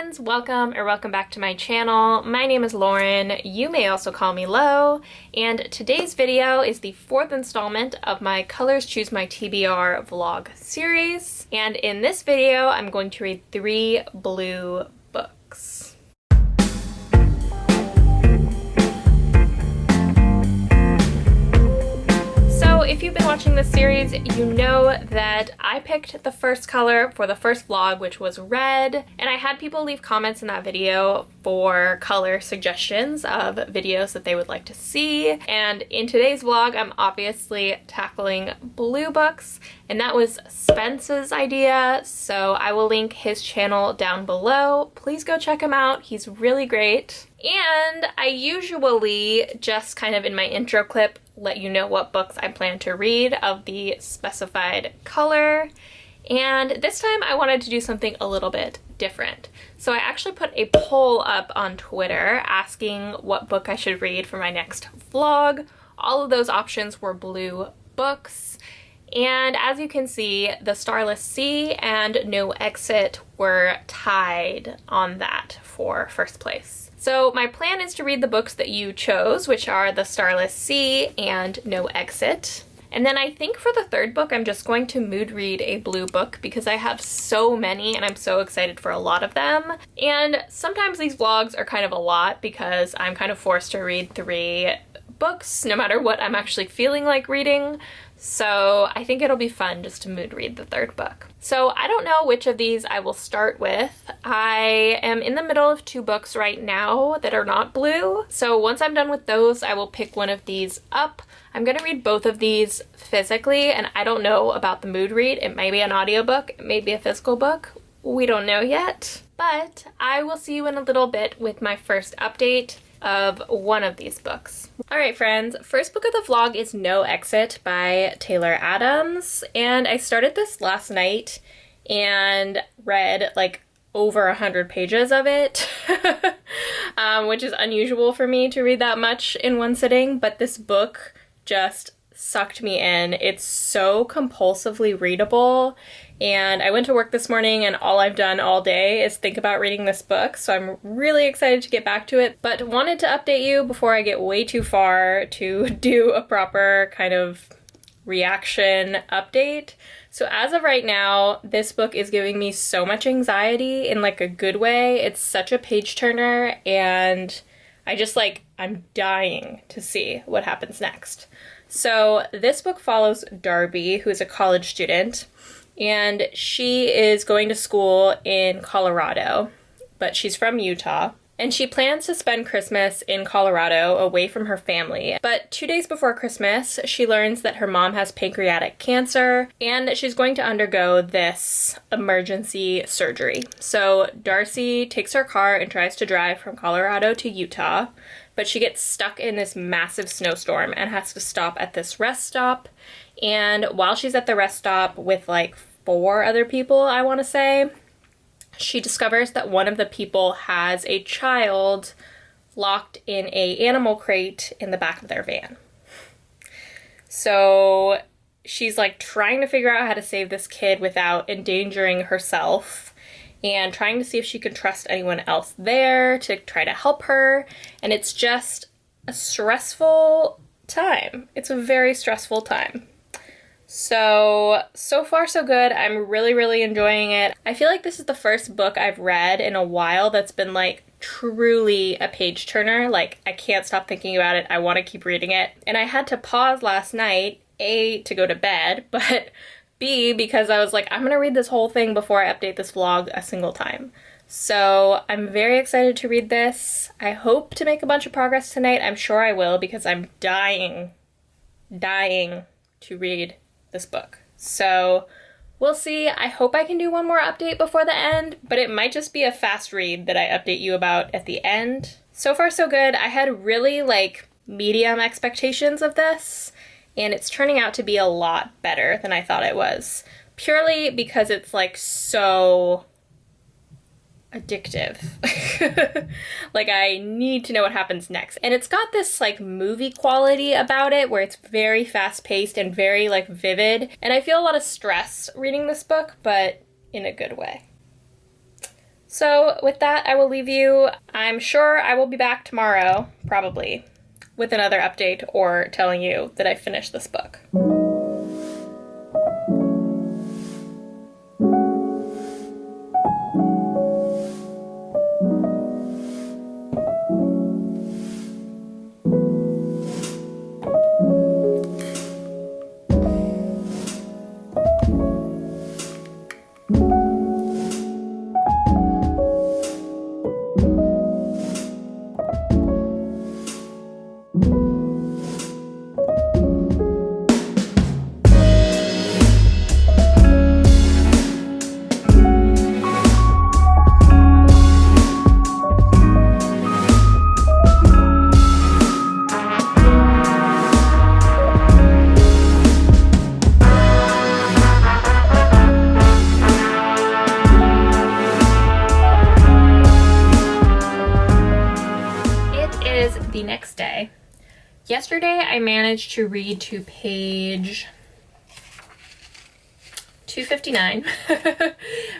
friends, welcome back to my channel. My name is Lauren, you may also call me Lo, and today's video is the fourth installment of my Colors Choose My TBR vlog series. And in this video, I'm going to read 3 blue books. If you've been watching this series, you know that I picked the first color for the first vlog, which was red, and I had people leave comments in that video for color suggestions of videos that they would like to see. And in today's vlog, I'm obviously tackling blue books, and that was Spence's idea, so I will link his channel down below. Please go check him out, he's really great. And I usually just kind of in my intro clip let you know what books I plan to read of the specified color. And this time I wanted to do something a little bit different. So I actually put a poll up on Twitter asking what book I should read for my next vlog. All of those options were blue books. And as you can see, The Starless Sea and No Exit were tied on that for first place. So my plan is to read the books that you chose, which are The Starless Sea and No Exit. And then I think for the third book, I'm just going to mood read a blue book because I have so many and I'm so excited for a lot of them. And sometimes these vlogs are kind of a lot because I'm kind of forced to read 3 books no matter what I'm actually feeling like reading. So I think it'll be fun just to mood read the third book. So I don't know which of these I will start with. I am in the middle of 2 books right now that are not blue. So once I'm done with those, I will pick one of these up. I'm gonna read both of these physically, and I don't know about the mood read. It may be an audiobook, it may be a physical book. We don't know yet. But I will see you in a little bit with my first update of one of these books. Alright friends, first book of the vlog is No Exit by Taylor Adams, and I started this last night and read like over 100 pages of it, which is unusual for me to read that much in one sitting, but this book just sucked me in. It's so compulsively readable, and I went to work this morning and all I've done all day is think about reading this book, so I'm really excited to get back to it, but wanted to update you before I get way too far to do a proper kind of reaction update. So as of right now, this book is giving me so much anxiety in like a good way. It's such a page turner, and I'm dying to see what happens next. So this book follows Darby, who is a college student, and she is going to school in Colorado, but she's from Utah. And she plans to spend Christmas in Colorado away from her family. But 2 days before Christmas, she learns that her mom has pancreatic cancer and she's going to undergo this emergency surgery. So Darcy takes her car and tries to drive from Colorado to Utah, but she gets stuck in this massive snowstorm and has to stop at this rest stop. And while she's at the rest stop with like 4 other people, I want to say, she discovers that one of the people has a child locked in an animal crate in the back of their van. So she's like trying to figure out how to save this kid without endangering herself and trying to see if she can trust anyone else there to try to help her. And it's just a stressful time. It's a very stressful time. So far so good. I'm really enjoying it. I feel like this is the first book I've read in a while that's been like truly a page turner. Like I can't stop thinking about it. I want to keep reading it. And I had to pause last night, A, to go to bed, but B, because I was like, I'm gonna read this whole thing before I update this vlog a single time. So I'm very excited to read this. I hope to make a bunch of progress tonight. I'm sure I will because I'm dying to read this book. So we'll see. I hope I can do one more update before the end, but it might just be a fast read that I update you about at the end. So far so good. I had really like medium expectations of this, and it's turning out to be a lot better than I thought it was, purely because it's like so addictive. Like I need to know what happens next. And it's got this like movie quality about it where it's very fast paced and very like vivid. And I feel a lot of stress reading this book, but in a good way. So with that, I will leave you. I'm sure I will be back tomorrow, probably, with another update or telling you that I finished this book. The next day. Yesterday I managed to read to page 259,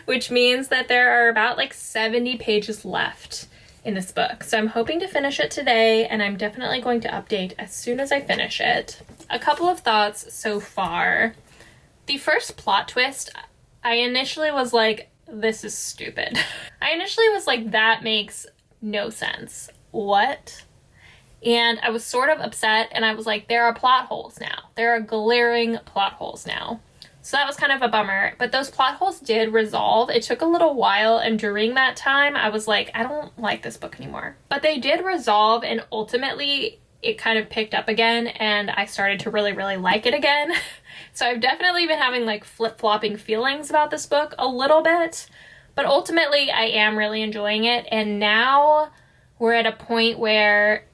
which means that there are about like 70 pages left in this book. So I'm hoping to finish it today, and I'm definitely going to update as soon as I finish it. A couple of thoughts so far. The first plot twist, I initially was like, this is stupid. I initially was like, that makes no sense. What? And I was sort of upset, and I was like, there are plot holes now. There are glaring plot holes now. So that was kind of a bummer, but those plot holes did resolve. It took a little while, and during that time, I was like, I don't like this book anymore. But they did resolve, and ultimately, it kind of picked up again, and I started to really, really like it again. So I've definitely been having like flip-flopping feelings about this book a little bit, but ultimately, I am really enjoying it, and now we're at a point where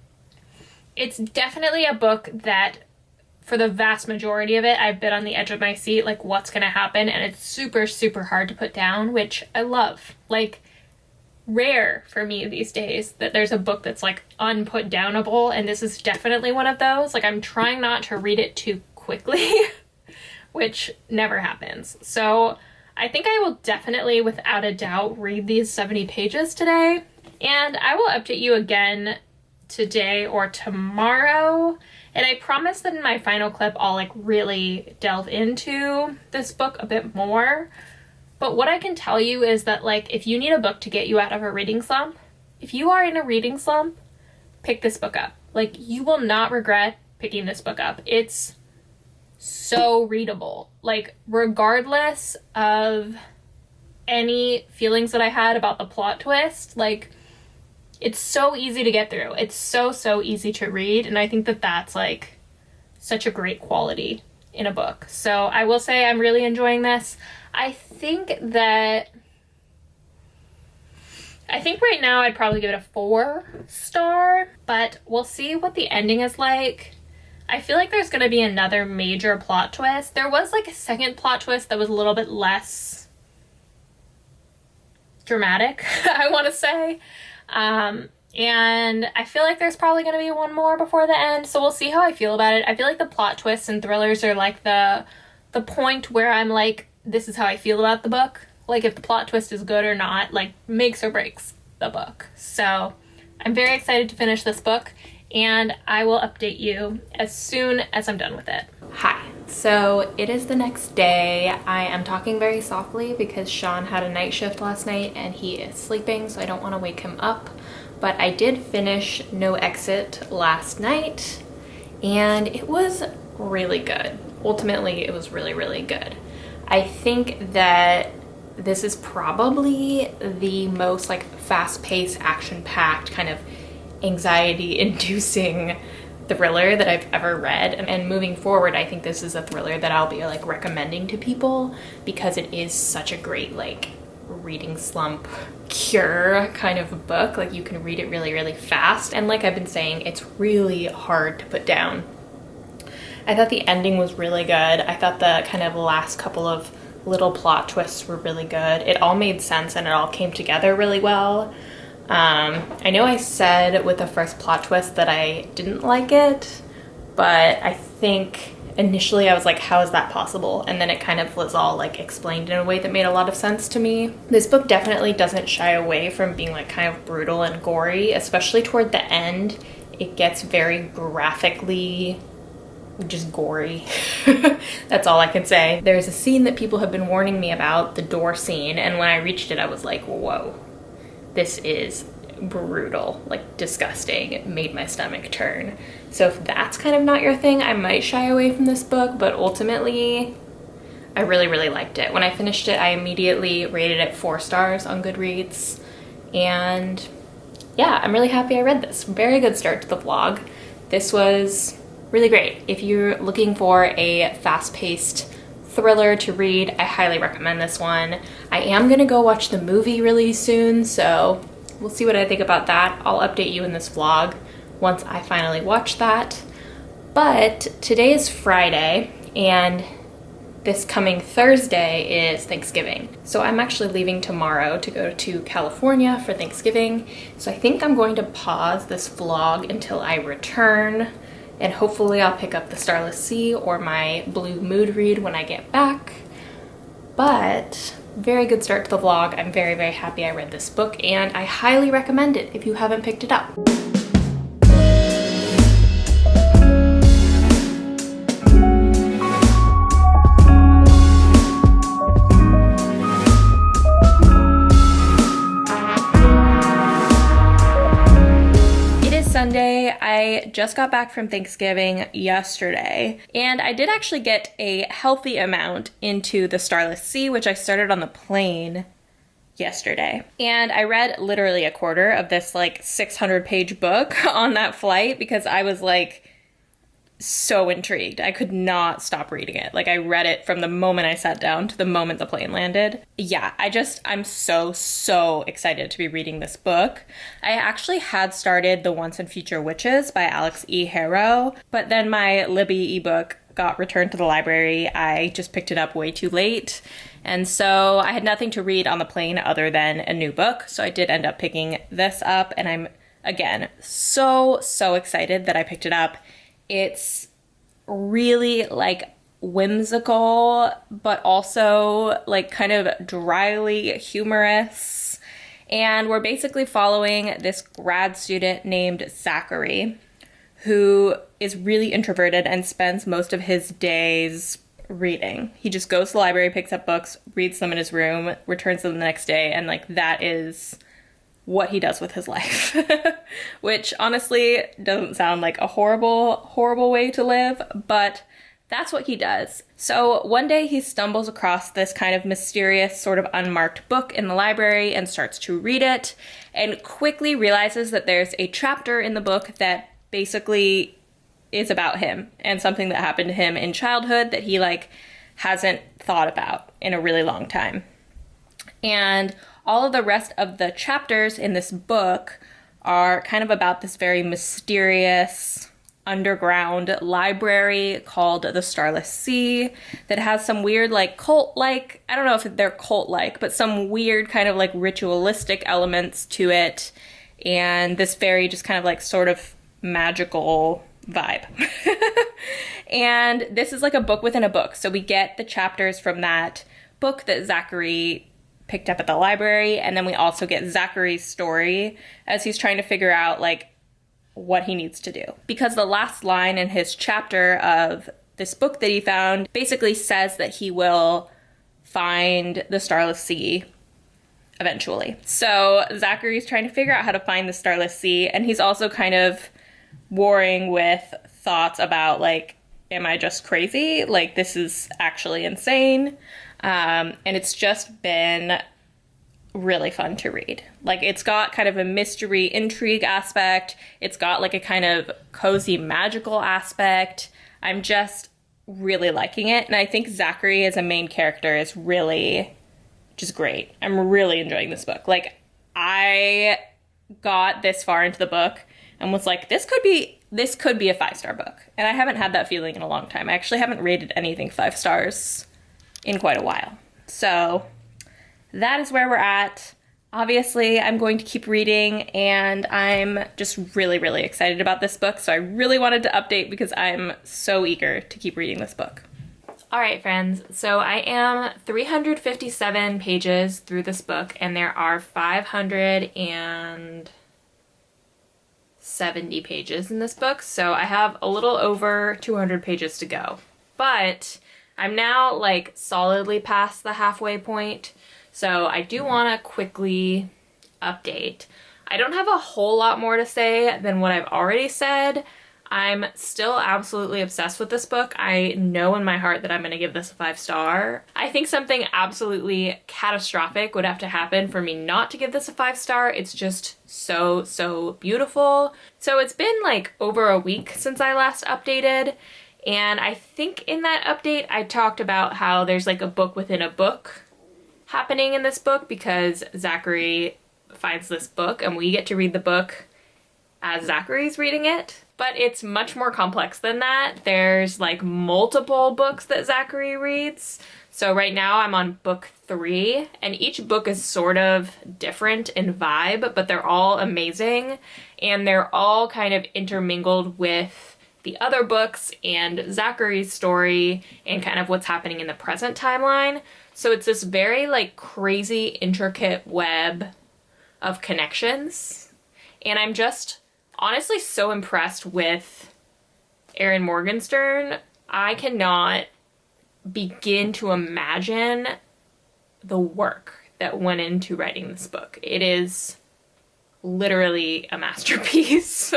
it's definitely a book that, for the vast majority of it, I've been on the edge of my seat, like what's gonna happen, and it's super, super hard to put down, which I love. Like, rare for me these days that there's a book that's like unput downable, and this is definitely one of those. Like, I'm trying not to read it too quickly, which never happens. So I think I will definitely, without a doubt, read these 70 pages today, and I will update you again today or tomorrow. And I promise that in my final clip, I'll like really delve into this book a bit more. But what I can tell you is that like, if you need a book to get you out of a reading slump, if you are in a reading slump, pick this book up. Like, you will not regret picking this book up. It's so readable. Like, regardless of any feelings that I had about the plot twist, like, it's so easy to get through. It's so, so easy to read. And I think that that's like such a great quality in a book. So I will say I'm really enjoying this. I think right now I'd probably give it a 4-star, but we'll see what the ending is like. I feel like there's going to be another major plot twist. There was like a second plot twist that was a little bit less dramatic, I want to say. And I feel like there's probably going to be one more before the end, so we'll see how I feel about it. I feel like the plot twists and thrillers are like the point where I'm like, this is how I feel about the book. Like, if the plot twist is good or not, like, makes or breaks the book. So I'm very excited to finish this book, and I will update you as soon as I'm done with it. Hi. So it is the next day. I am talking very softly because Sean had a night shift last night and he is sleeping, so I don't want to wake him up. But I did finish No Exit last night, and it was really good. Ultimately, it was really, really good. I think that this is probably the most like fast-paced, action-packed, kind of anxiety-inducing thriller that I've ever read, and moving forward I think this is a thriller that I'll be like recommending to people because it is such a great like reading slump cure kind of book. Like, you can read it really, really fast, and like I've been saying, it's really hard to put down. I thought the ending was really good. I thought the kind of last couple of little plot twists were really good. It all made sense and it all came together really well. I know I said with the first plot twist that I didn't like it, but I think initially I was like, how is that possible? And then it kind of was all like explained in a way that made a lot of sense to me. This book definitely doesn't shy away from being like kind of brutal and gory, especially toward the end. It gets very graphically just gory. That's all I can say. There's a scene that people have been warning me about, the door scene, and when I reached it I was like, whoa, this is brutal, like disgusting. It made my stomach turn. So if that's kind of not your thing, I might shy away from this book, but ultimately I really, really liked it. When I finished it, I immediately rated it 4 stars on Goodreads, and yeah, I'm really happy I read this. Very good start to the vlog. This was really great. If you're looking for a fast-paced thriller to read, I highly recommend this one. I am gonna go watch the movie really soon, so we'll see what I think about that. I'll update you in this vlog once I finally watch that. But today is Friday, and this coming Thursday is Thanksgiving. So I'm actually leaving tomorrow to go to California for Thanksgiving. So I think I'm going to pause this vlog until I return, and hopefully I'll pick up the Starless Sea or my Blue Mood read when I get back. But very good start to the vlog. I'm very, very happy I read this book, and I highly recommend it if you haven't picked it up. Sunday. I just got back from Thanksgiving yesterday, and I did actually get a healthy amount into the Starless Sea, which I started on the plane yesterday. And I read literally a quarter of this like 600-page book on that flight because I was like so intrigued. I could not stop reading it. Like I read it from the moment I sat down to the moment the plane landed. Yeah, I'm so excited to be reading this book. I actually had started The Once and Future Witches by Alex E. Harrow, but then my Libby ebook got returned to the library. I just picked it up way too late. And so I had nothing to read on the plane other than a new book. So I did end up picking this up, and I'm again so excited that I picked it up. It's really like whimsical, but also like kind of dryly humorous. And we're basically following this grad student named Zachary, who is really introverted and spends most of his days reading. He just goes to the library, picks up books, reads them in his room, returns them the next day, and like that is what he does with his life. Which honestly doesn't sound like a horrible way to live, but that's what he does. So one day he stumbles across this kind of mysterious, sort of unmarked book in the library and starts to read it, and quickly realizes that there's a chapter in the book that basically is about him and something that happened to him in childhood that he like hasn't thought about in a really long time. And all of the rest of the chapters in this book are kind of about this very mysterious underground library called the Starless Sea that has some weird like cult-like, I don't know if they're cult-like, but some weird kind of like ritualistic elements to it, and this very just kind of like sort of magical vibe. And this is like a book within a book. So we get the chapters from that book that Zachary picked up at the library, and then we also get Zachary's story as he's trying to figure out like what he needs to do. Because the last line in his chapter of this book that he found basically says that he will find the Starless Sea eventually. So Zachary's trying to figure out how to find the Starless Sea, and he's also kind of warring with thoughts about like, am I just crazy? Like this is actually insane. And it's just been really fun to read. Like it's got kind of a mystery intrigue aspect. It's got like a kind of cozy magical aspect. I'm just really liking it. And I think Zachary as a main character is really just great. I'm really enjoying this book. Like I got this far into the book and was like, this could be a 5-star book. And I haven't had that feeling in a long time. I actually haven't rated anything 5 stars in quite a while. So that is where we're at. Obviously, I'm going to keep reading, and I'm just really, really excited about this book, so I really wanted to update because I'm so eager to keep reading this book. All right, friends, so I am 357 pages through this book, and there are 570 pages in this book, so I have a little over 200 pages to go. But I'm now, like, solidly past the halfway point, so I do want to quickly update. I don't have a whole lot more to say than what I've already said. I'm still absolutely obsessed with this book. I know in my heart that I'm going to give this a 5-star. I think something absolutely catastrophic would have to happen for me not to give this a 5-star. It's just so, so beautiful. So it's been like over a week since I last updated, and I think in that update I talked about how there's like a book within a book happening in this book because Zachary finds this book and we get to read the book as Zachary's reading it. But it's much more complex than that. There's like multiple books that Zachary reads. So right now I'm on book 3, and each book is sort of different in vibe, but they're all amazing, and they're all kind of intermingled with the other books and Zachary's story and kind of what's happening in the present timeline. So it's this very like crazy intricate web of connections, and I'm just honestly so impressed with Erin Morgenstern. I cannot begin to imagine the work that went into writing this book. It is literally a masterpiece.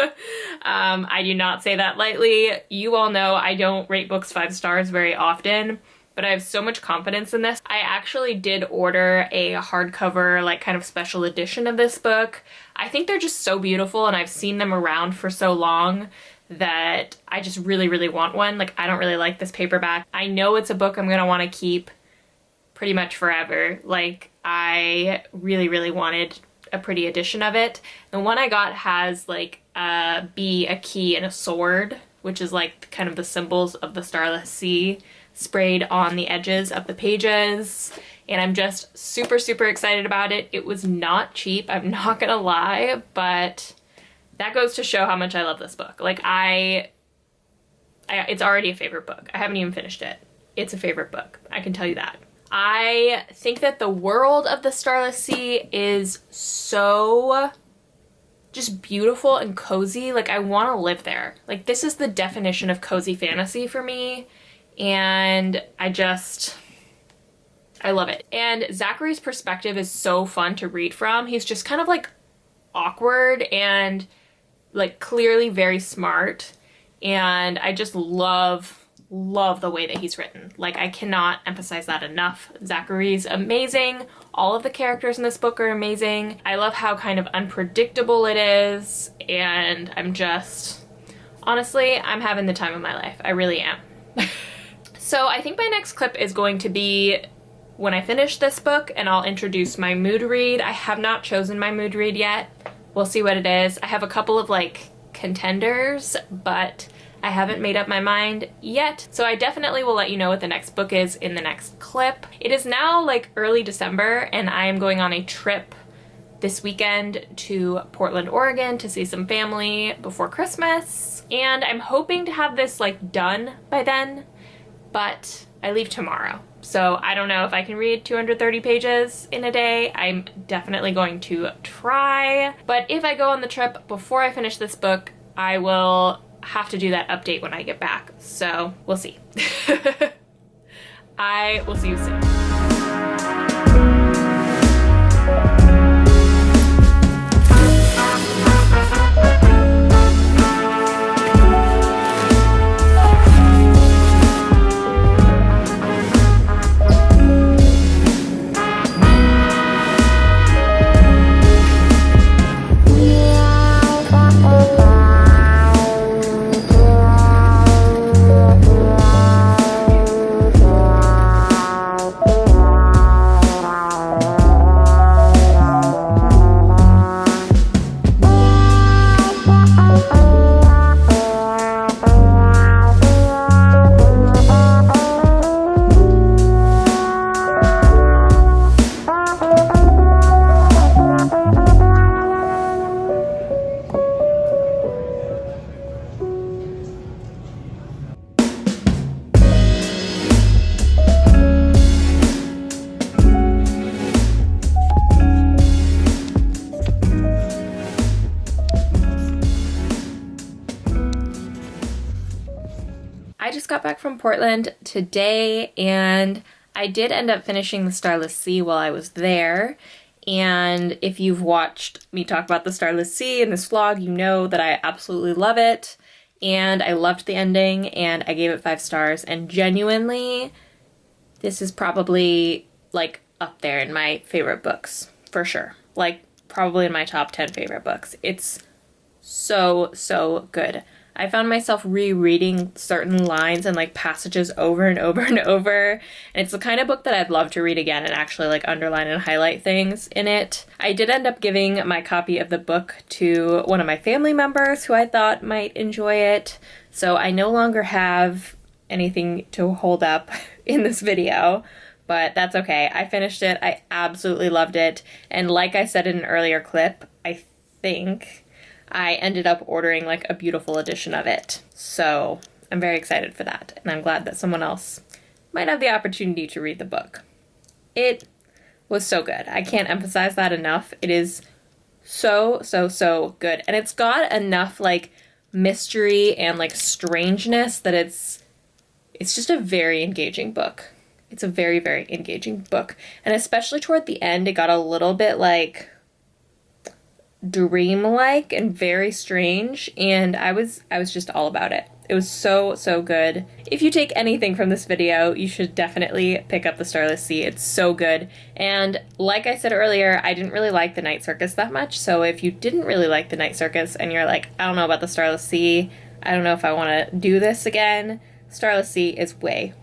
I do not say that lightly. You all know I don't rate books 5 stars very often, but I have so much confidence in this. I actually did order a hardcover, like kind of special edition of this book. I think they're just so beautiful, and I've seen them around for so long that I just really, really want one. Like, I don't really like this paperback. I know it's a book I'm gonna want to keep pretty much forever. Like, I really, really wanted a pretty edition of it. The one I got has like a bee, a key, and a sword, which is like kind of the symbols of the Starless Sea sprayed on the edges of the pages, and I'm just super, super excited about it. It was not cheap, I'm not gonna lie, but that goes to show how much I love this book. Like, it's already a favorite book. I haven't even finished it. It's a favorite book, I can tell you that. I think that the world of the Starless Sea is so just beautiful and cozy. Like, I want to live there. Like, this is the definition of cozy fantasy for me, and I love it. And Zachary's perspective is so fun to read from. He's just kind of like awkward and like clearly very smart, and I just love the way that he's written. Like, I cannot emphasize that enough. Zachary's amazing. All of the characters in this book are amazing. I love how kind of unpredictable it is, and honestly, I'm having the time of my life. I really am. So I think my next clip is going to be when I finish this book, and I'll introduce my mood read. I have not chosen my mood read yet. We'll see what it is. I have a couple of like contenders, but I haven't made up my mind yet. So I definitely will let you know what the next book is in the next clip. It is now like early December, and I am going on a trip this weekend to Portland, Oregon to see some family before Christmas. And I'm hoping to have this like done by then, but I leave tomorrow. So I don't know if I can read 230 pages in a day. I'm definitely going to try. But if I go on the trip before I finish this book, I will have to do that update when I get back. So we'll see. I will see you soon. got back from Portland today, and I did end up finishing the Starless Sea while I was there. And if you've watched me talk about the Starless Sea in this vlog, you know that I absolutely love it. And I loved the ending, and I gave it 5 stars. And genuinely, this is probably like up there in my favorite books, for sure. Like probably in my top 10 favorite books. It's so good. I found myself rereading certain lines and like passages over and over and over. And it's the kind of book that I'd love to read again and actually like underline and highlight things in it. I did end up giving my copy of the book to one of my family members who I thought might enjoy it. So I no longer have anything to hold up in this video, but that's okay. I finished it. I absolutely loved it. And like I said in an earlier clip, I think I ended up ordering like a beautiful edition of it. So I'm very excited for that. And I'm glad that someone else might have the opportunity to read the book. It was so good. I can't emphasize that enough. It is so good. And it's got enough like mystery and like strangeness that it's just a very engaging book. It's a very engaging book. And especially toward the end, it got a little bit like dreamlike and very strange, and I was just all about it. It was so good. If you take anything from this video, you should definitely pick up The Starless Sea. It's so good. And like I said earlier, I didn't really like The Night Circus that much, so if you didn't really like The Night Circus and you're like, I don't know about The Starless Sea, I don't know if I want to do this again, Starless Sea is way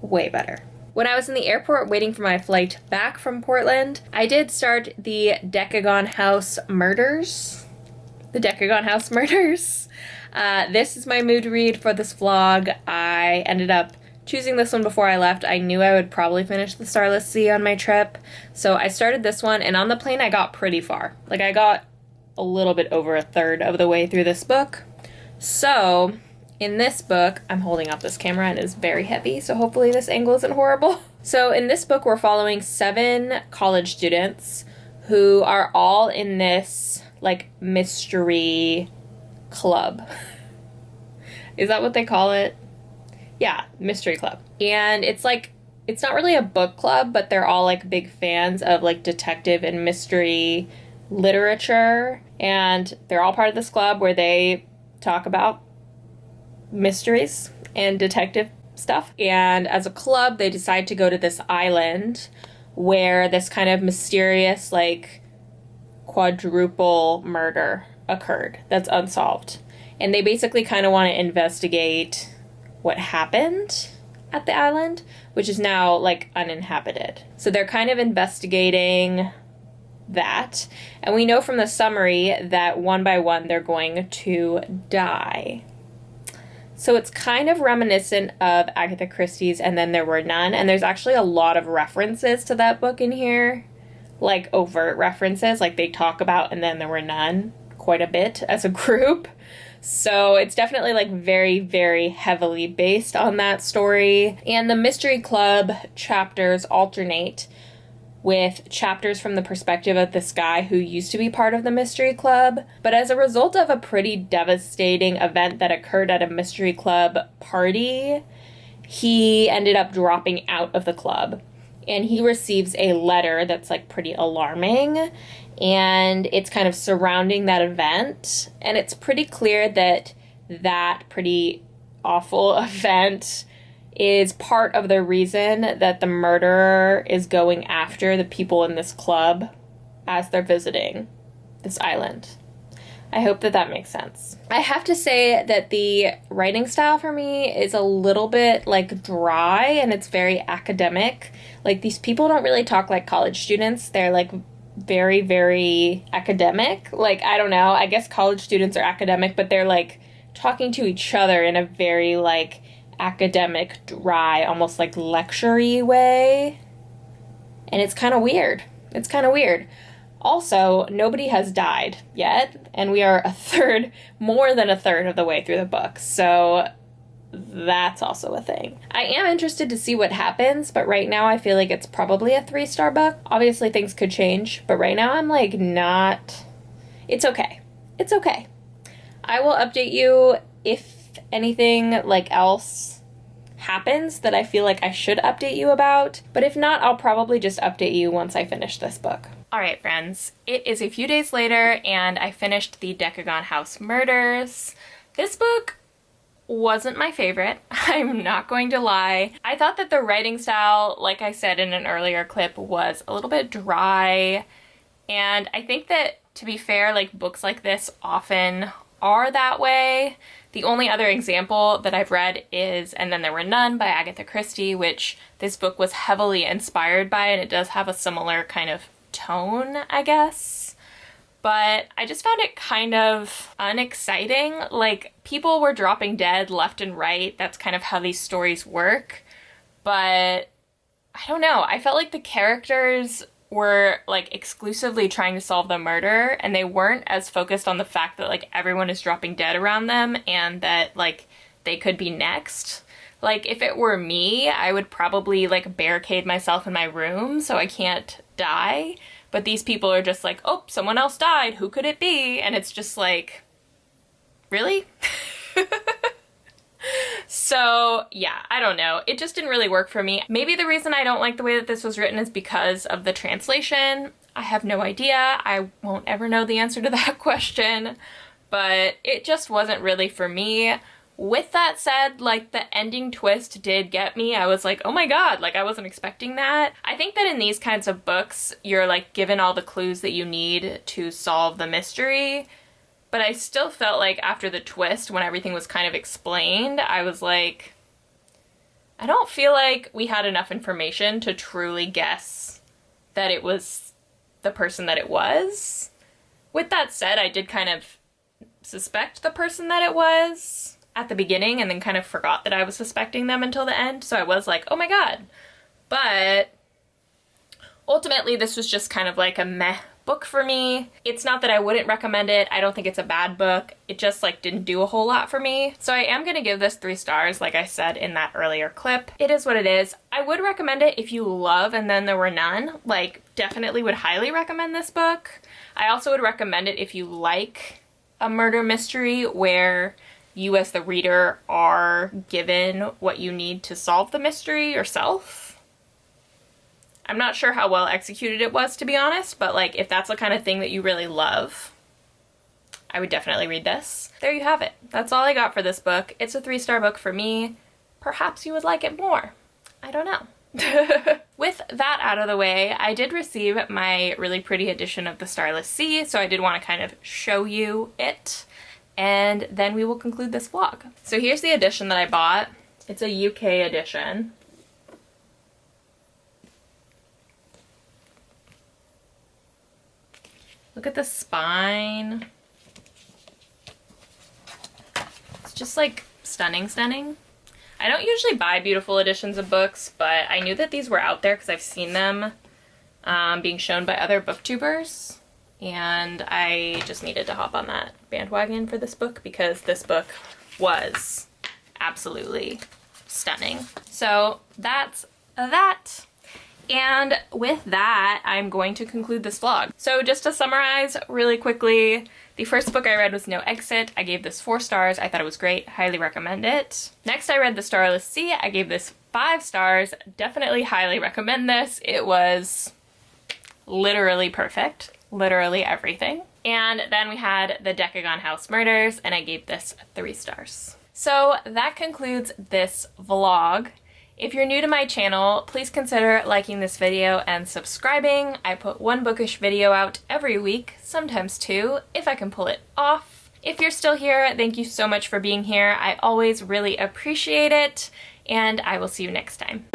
better. When I was in the airport waiting for my flight back from Portland, I did start the Decagon House Murders. The Decagon House Murders. This is my mood read for this vlog. I ended up choosing this one before I left. I knew I would probably finish the Starless Sea on my trip, so I started this one, and on the plane I got pretty far. Like I got a little bit over 1/3 of the way through this book. So in this book, I'm holding up this camera and it's very heavy, so hopefully this angle isn't horrible. So in this book, we're following 7 college students who are all in this like mystery club. Is that what they call it? Yeah, mystery club. And it's like, it's not really a book club, but they're all like big fans of like detective and mystery literature. And they're all part of this club where they talk about mysteries and detective stuff. And as a club, they decide to go to this island where this kind of mysterious like quadruple murder occurred that's unsolved. And they basically kind of want to investigate what happened at the island, which is now like uninhabited. So they're kind of investigating that. And we know from the summary that one by one they're going to die. So it's kind of reminiscent of Agatha Christie's And Then There Were None, and there's actually a lot of references to that book in here, like overt references, like they talk about And Then There Were None quite a bit as a group. So it's definitely like very heavily based on that story. And the Mystery Club chapters alternate with chapters from the perspective of this guy who used to be part of the Mystery Club. But as a result of a pretty devastating event that occurred at a Mystery Club party, he ended up dropping out of the club. And he receives a letter that's like pretty alarming, and it's kind of surrounding that event. And it's pretty clear that that pretty awful event is part of the reason that the murderer is going after the people in this club as they're visiting this island. I hope that that makes sense. I have to say that the writing style for me is a little bit like dry, and it's very academic. Like these people don't really talk like college students. They're like very academic. Like, I don't know, I guess college students are academic, but they're like talking to each other in a very like academic, dry, almost like lecture-y way. And it's kind of weird. It's kind of weird. Also, nobody has died yet, and we are more than a third of the way through the book. So that's also a thing. I am interested to see what happens, but right now I feel like it's probably a 3-star book. Obviously things could change, but right now I'm like not... It's okay. It's okay. I will update you if anything like else happens that I feel like I should update you about, but if not, I'll probably just update you once I finish this book. Alright friends, it is a few days later and I finished the Decagon House Murders. This book wasn't my favorite, I'm not going to lie. I thought that the writing style, like I said in an earlier clip, was a little bit dry, and I think that, to be fair, like books like this often are that way. The only other example that I've read is And Then There Were None by Agatha Christie, which this book was heavily inspired by, and it does have a similar kind of tone, I guess. But I just found it kind of unexciting. Like, people were dropping dead left and right. That's kind of how these stories work. But I don't know. I felt like the characters were like exclusively trying to solve the murder, and they weren't as focused on the fact that like everyone is dropping dead around them and that like they could be next. Like, if it were me, I would probably like barricade myself in my room so I can't die. But these people are just like, oh, someone else died, who could it be? And it's just like, really? So yeah, I don't know. It just didn't really work for me. Maybe the reason I don't like the way that this was written is because of the translation. I have no idea. I won't ever know the answer to that question, but it just wasn't really for me. With that said, like, the ending twist did get me. I was like, oh my god, like, I wasn't expecting that. I think that in these kinds of books, you're like given all the clues that you need to solve the mystery. But I still felt like after the twist, when everything was kind of explained, I was like, I don't feel like we had enough information to truly guess that it was the person that it was. With that said, I did kind of suspect the person that it was at the beginning and then kind of forgot that I was suspecting them until the end. So I was like, oh my god. But ultimately, this was just kind of like a meh book for me. It's not that I wouldn't recommend it. I don't think it's a bad book. It just like didn't do a whole lot for me. So I am gonna give this 3 stars, like I said in that earlier clip. It is what it is. I would recommend it if you love And Then There Were None. Like, definitely would highly recommend this book. I also would recommend it if you like a murder mystery where you as the reader are given what you need to solve the mystery yourself. I'm not sure how well executed it was, to be honest, but like if that's the kind of thing that you really love, I would definitely read this. There you have it. That's all I got for this book. It's a 3-star book for me. Perhaps you would like it more. I don't know. With that out of the way, I did receive my really pretty edition of The Starless Sea, so I did want to kind of show you it, and then we will conclude this vlog. So here's the edition that I bought. It's a UK edition. Look at the spine. It's just like stunning, stunning. I don't usually buy beautiful editions of books, but I knew that these were out there because I've seen them being shown by other booktubers, and I just needed to hop on that bandwagon for this book because this book was absolutely stunning. So that's that. And with that, I'm going to conclude this vlog. So just to summarize really quickly, the first book I read was No Exit. I gave this 4 stars. I thought it was great. Highly recommend it. Next, I read The Starless Sea. I gave this 5 stars. Definitely highly recommend this. It was literally perfect. Literally everything. And then we had The Decagon House Murders, and I gave this 3 stars. So that concludes this vlog. If you're new to my channel, please consider liking this video and subscribing. I put 1 bookish video out every week, sometimes 2, if I can pull it off. If you're still here, thank you so much for being here. I always really appreciate it, and I will see you next time.